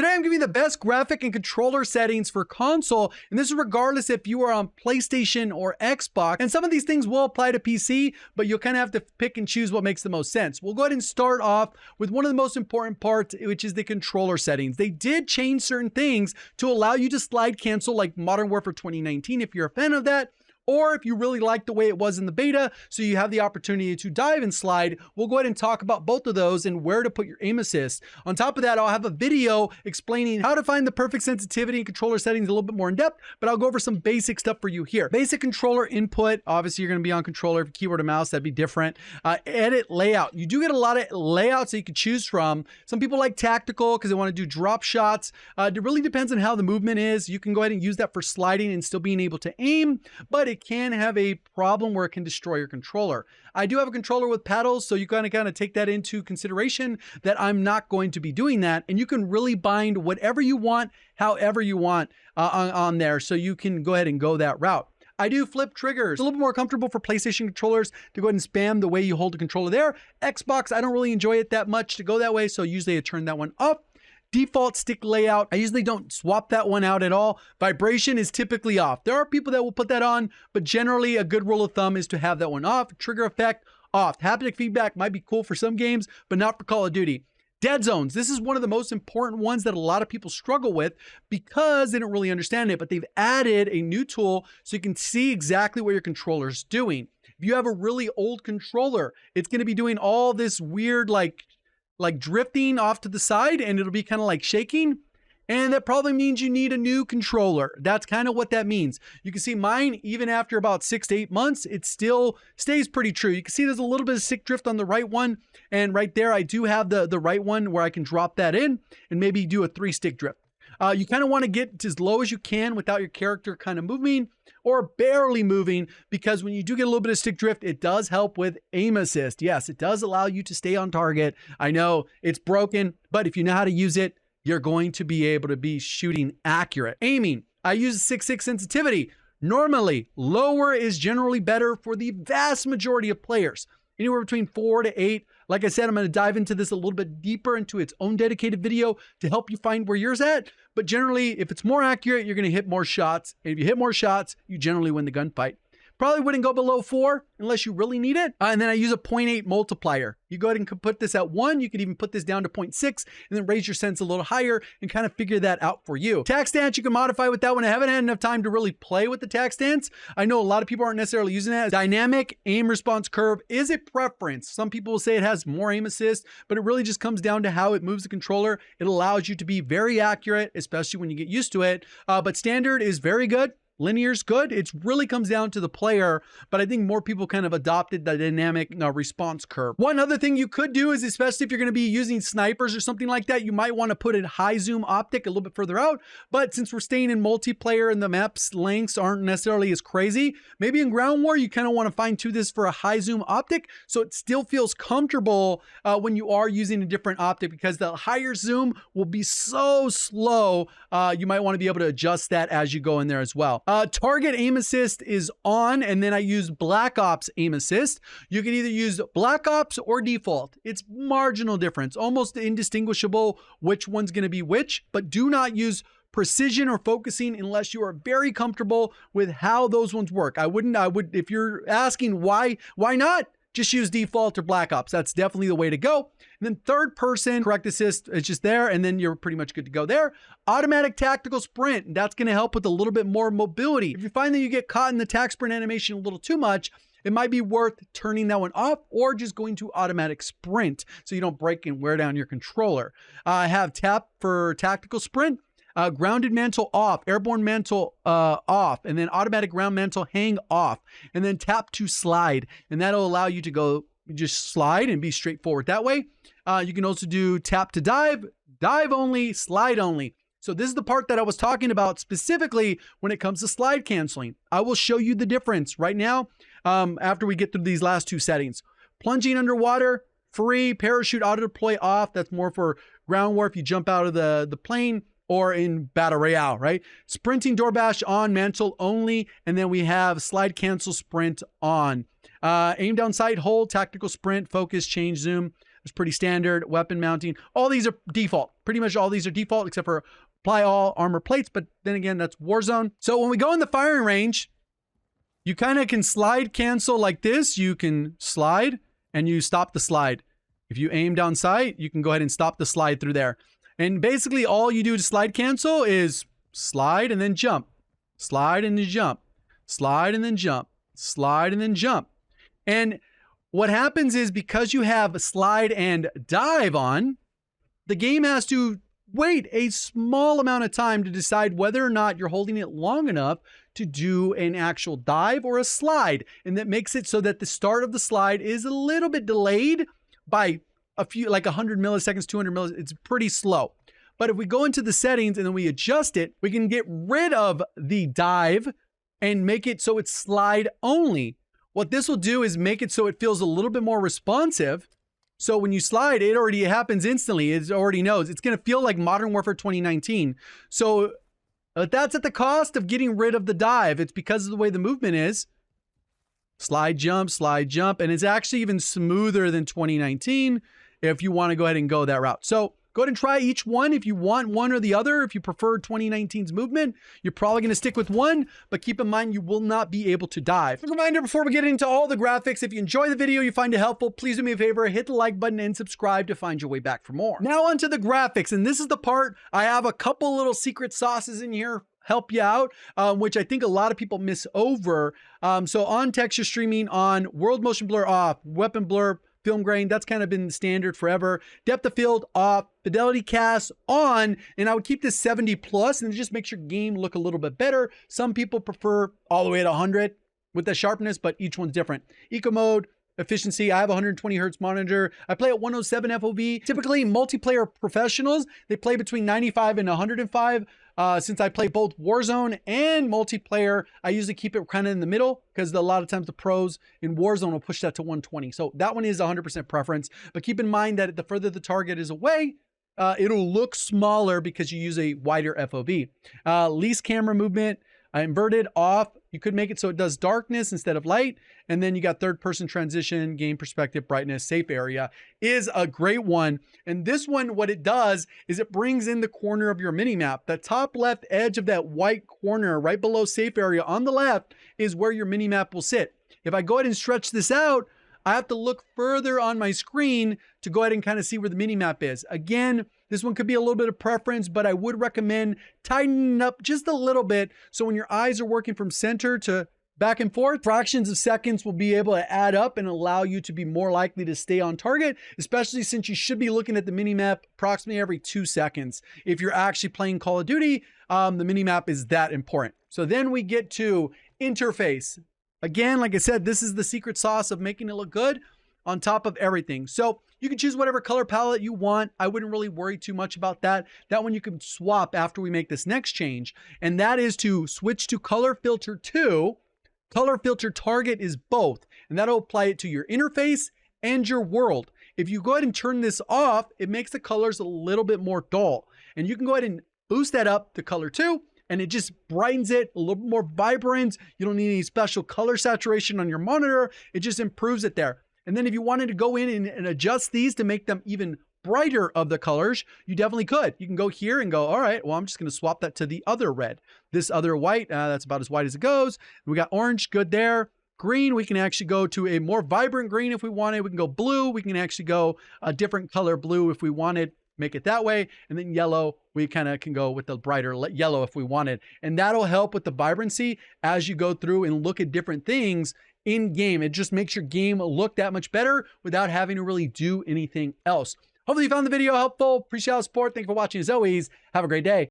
Today I'm giving you the best graphic and controller settings for console, and this is regardless if you are on PlayStation or Xbox. And some of these things will apply to PC, but you'll kind of have to pick and choose what makes the most sense. We'll go ahead and start off with one of the most important parts, which is the controller settings. They did change certain things to allow you to slide cancel like Modern Warfare 2019 if you're a fan of that, or if you really like the way it was in the beta, so you have the opportunity to dive and slide. We'll go ahead and talk about both of those and where to put your aim assist. On top of that, I'll have a video explaining how to find the perfect sensitivity and controller settings a little bit more in depth, but I'll go over some basic stuff for you here. Basic controller input, obviously you're gonna be on controller. If you keyboard or mouse, that'd be different. Edit layout. You do get a lot of layouts that you can choose from. Some people like tactical because they wanna do drop shots. It really depends on how the movement is. You can go ahead and use that for sliding and still being able to aim, but it can have a problem where it can destroy your controller. I do have a controller with paddles, so you kind of take that into consideration that I'm not going to be doing that, and you can really bind whatever you want, however you want on there, so you can go ahead and go that route. I do flip triggers. It's a little bit more comfortable for PlayStation controllers to go ahead and spam the way you hold the controller there. Xbox, I don't really enjoy it that much to go that way, so usually I turn that one off. Default stick layout, I usually don't swap that one out at all. Vibration is typically off. There are people that will put that on, but generally a good rule of thumb is to have that one off. Trigger effect, off. Haptic feedback might be cool for some games, but not for Call of Duty. Dead zones, this is one of the most important ones that a lot of people struggle with because they don't really understand it, but they've added a new tool so you can see exactly what your controller is doing. If you have a really old controller, it's gonna be doing all this weird like drifting off to the side, and it'll be kind of like shaking, and that probably means you need a new controller. That's kind of what that means. You can see mine, even after about 6 to 8 months, it still stays pretty true. You can see there's a little bit of stick drift on the right one, and right there I do have the right one where I can drop that in and maybe do a 3-stick drift. You kind of want to get as low as you can without your character kind of moving or barely moving, because when you do get a little bit of stick drift, it does help with aim assist. Yes, it does allow you to stay on target. I know it's broken, but if you know how to use it, you're going to be able to be shooting accurate. Aiming, I use 6.6 sensitivity. Normally, lower is generally better for the vast majority of players. Anywhere between 4 to 8. Like I said, I'm going to dive into this a little bit deeper into its own dedicated video to help you find where yours at. But generally, if it's more accurate, you're going to hit more shots. And if you hit more shots, you generally win the gunfight. Probably wouldn't go below 4 unless you really need it. And then I use a 0.8 multiplier. You go ahead and put this at 1. You could even put this down to 0.6 and then raise your sense a little higher and kind of figure that out for you. Tac stance, you can modify with that one. I haven't had enough time to really play with the tac stance. I know a lot of people aren't necessarily using that. Dynamic aim response curve is a preference. Some people will say it has more aim assist, but it really just comes down to how it moves the controller. It allows you to be very accurate, especially when you get used to it. But standard is very good. Linear's good. It really comes down to the player, but I think more people kind of adopted the dynamic response curve. One other thing you could do is, especially if you're going to be using snipers or something like that, you might want to put a high zoom optic a little bit further out. But since we're staying in multiplayer and the map's lengths aren't necessarily as crazy, maybe in ground war, you kind of want to fine tune this for a high zoom optic so it still feels comfortable when you are using a different optic, because the higher zoom will be so slow. You might want to be able to adjust that as you go in there as well. Target aim assist is on, and then I use Black Ops aim assist. You can either use Black Ops or default. It's marginal difference, almost indistinguishable which one's going to be which, but do not use precision or focusing unless you are very comfortable with how those ones work. I would, if you're asking why not? Just use default or Black Ops. That's definitely the way to go. And then third person correct assist is just there, and then you're pretty much good to go there. Automatic tactical sprint, and that's going to help with a little bit more mobility. If you find that you get caught in the tac sprint animation a little too much, it might be worth turning that one off or just going to automatic sprint so you don't break and wear down your controller. I have tap for tactical sprint. Grounded mantle off, airborne mantle off, and then automatic ground mantle hang off, and then tap to slide, and that'll allow you to go just slide and be straightforward that way. You can also do tap to dive, dive only, slide only. So this is the part that I was talking about specifically when it comes to slide canceling. I will show you the difference right now after we get through these last two settings. Plunging underwater, free. Parachute auto deploy off. That's more for ground war if you jump out of the plane, or in battle royale, right? Sprinting door bash on, mantle only, and then we have slide cancel sprint on. Aim down sight, hold, tactical sprint, focus, change zoom. It's pretty standard. Weapon mounting, all these are default. Pretty much all these are default except for apply all armor plates, but then again, that's Warzone. So when we go in the firing range, you kind of can slide cancel like this. You can slide and you stop the slide. If you aim down sight, you can go ahead and stop the slide through there. And basically all you do to slide cancel is slide and then jump, slide and then jump, slide and then jump, slide and then jump. And what happens is because you have slide and dive on, the game has to wait a small amount of time to decide whether or not you're holding it long enough to do an actual dive or a slide. And that makes it so that the start of the slide is a little bit delayed by a few, like 100 milliseconds, 200 milliseconds. It's pretty slow. But if we go into the settings and then we adjust it, we can get rid of the dive and make it so it's slide only. What this will do is make it so it feels a little bit more responsive. So when you slide, it already happens instantly. It already knows. It's going to feel like Modern Warfare 2019. So that's at the cost of getting rid of the dive. It's because of the way the movement is. Slide, jump, and it's actually even smoother than 2019 if you want to go ahead and go that route. So go ahead and try each one if you want one or the other. If you prefer 2019's movement, you're probably going to stick with one, but keep in mind you will not be able to dive. A reminder before we get into all the graphics, if you enjoy the video, you find it helpful, please do me a favor, hit the like button and subscribe to find your way back for more. Now onto the graphics, and this is the part I have a couple little secret sauces in here help you out, which I think a lot of people miss over. So on texture streaming on, world motion blur off, weapon blur, film grain, that's kind of been standard forever. Depth of field off, fidelity cast on, and I would keep this 70 plus, and it just makes your game look a little bit better. Some people prefer all the way to 100 with the sharpness, but each one's different. Eco mode, efficiency, I have a 120 hertz monitor. I play at 107 FOV. Typically multiplayer professionals, they play between 95 and 105. Since I play both Warzone and multiplayer, I usually keep it kind of in the middle because a lot of times the pros in Warzone will push that to 120. So that one is 100% preference, but keep in mind that the further the target is away, it'll look smaller because you use a wider FOV. Least camera movement, inverted off. You could make it so it does darkness instead of light. And then you got third person transition, game perspective, brightness, safe area is a great one. And this one, what it does is it brings in the corner of your mini map. The top left edge of that white corner right below safe area on the left is where your mini map will sit. If I go ahead and stretch this out, I have to look further on my screen to go ahead and kind of see where the mini map is. Again, this one could be a little bit of preference, but I would recommend tightening up just a little bit so when your eyes are working from center to back and forth, fractions of seconds will be able to add up and allow you to be more likely to stay on target, especially since you should be looking at the minimap approximately every 2 seconds. If you're actually playing Call of Duty, the minimap is that important. So then we get to interface. Again, like I said, this is the secret sauce of making it look good on top of everything. So you can choose whatever color palette you want. I wouldn't really worry too much about that. That one you can swap after we make this next change. And that is to switch to color filter 2. Color filter target is both. And that'll apply it to your interface and your world. If you go ahead and turn this off, it makes the colors a little bit more dull. And you can go ahead and boost that up to color 2. And it just brightens it a little bit more vibrant. You don't need any special color saturation on your monitor. It just improves it there. And then if you wanted to go in and adjust these to make them even brighter of the colors, you definitely could. You can go here and go, all right, well, I'm just going to swap that to the other red. This other white, that's about as white as it goes. We got orange, good there. Green, we can actually go to a more vibrant green if we wanted. We can go blue. We can actually go a different color blue if we wanted. Make it that way. And then yellow, we kind of can go with the brighter yellow if we wanted. And that'll help with the vibrancy as you go through and look at different things in game. It just makes your game look that much better without having to really do anything else. Hopefully you found the video helpful. Appreciate all the support. Thank you for watching as always. Have a great day.